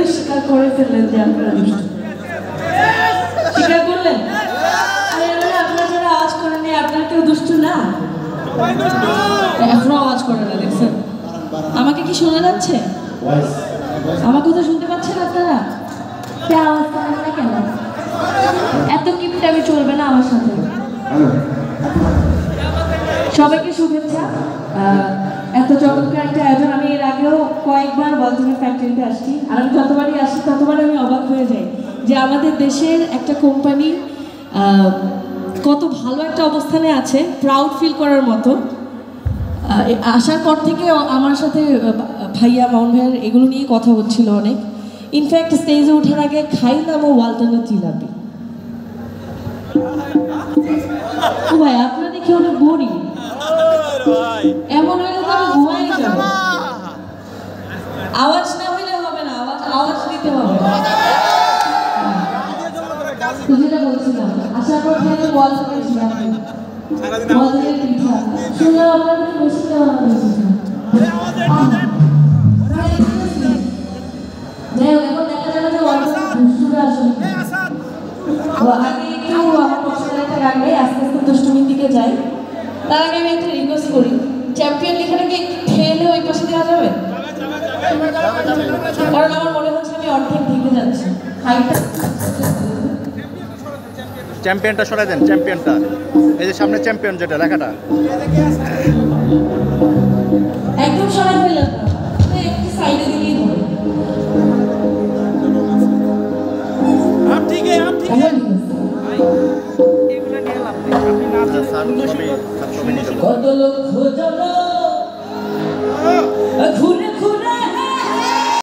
কিন্তু স্বীকার করে ফেললেন যে আপনারা দুষ্টু। স্বীকার করলেন? আপনারা যারা আওয়াজ করেননি আপনারা কেউ দুষ্টু না? এখনো আওয়াজ করে না, দেখছেন? আমাকে কি শোনা যাচ্ছে? আমার কথা শুনতে পাচ্ছেন আপনারা? আওয়াজ করেন না কেন? এত কিপটামি চলবে না আমার সাথে। সবাইকে শুভেচ্ছা। এত চমৎকার একটা আয়োজন। আমি এর আগেও কয়েকবার ওয়ালটনের ফ্যাক্টরিতে আসছি, আর আমি যতবারই আসি ততবারই আমি অবাক হয়ে যাই যে আমাদের দেশের একটা কোম্পানি কত ভালো একটা অবস্থানে আছে, প্রাউড ফিল করার মতো। আসার পর থেকে আমার সাথে ভাইয়া মাউন ভাইয়ার এগুলো নিয়ে কথা হচ্ছিল অনেক। ইনফ্যাক্ট স্টেজে ওঠার আগে খাইলাম ও ওয়ালটনের জিলাপি। ও ভাই, আপনারা দেখি অনেক বোরিং। এমন হইলে তো আমি ঘুমাই যাব। আওয়াজ না হইলে হবে না, আওয়াজ দিতে হবে। যেটা বলছিলাম, আসার পর থেকে ওয়ালটনের জিলাপি, ওয়ালটনের পিঠা শুনে আপনাদের বসে দেওয়া হয়েছে। যাই হোক, এখন দেখা যাবে যে ওয়ালটনের দুষ্টুরা আসলে আগে একটু আমার পছন্দের একটা গান গাই, আস্তে আস্তে দুষ্টুমির দিকে যাই। তার আগে আমি একটা রিকোয়েস্ট করি, চ্যাম্পিয়ন লেখাটাকে একটু ঠেলে ওই পাশে দেওয়া যাবে? কারণ আমার মনে হচ্ছে আমি অর্ধেক দিকে যাচ্ছি। চ্যাম্পিয়নটা সরাই দেন, চ্যাম্পিয়নটা এই যে সামনে চ্যাম্পিয়ন যেটা লেখাটা একদম সরাই ফেললাম না, একটু সাইডে দিলেই হবে। কত লক্ষ জন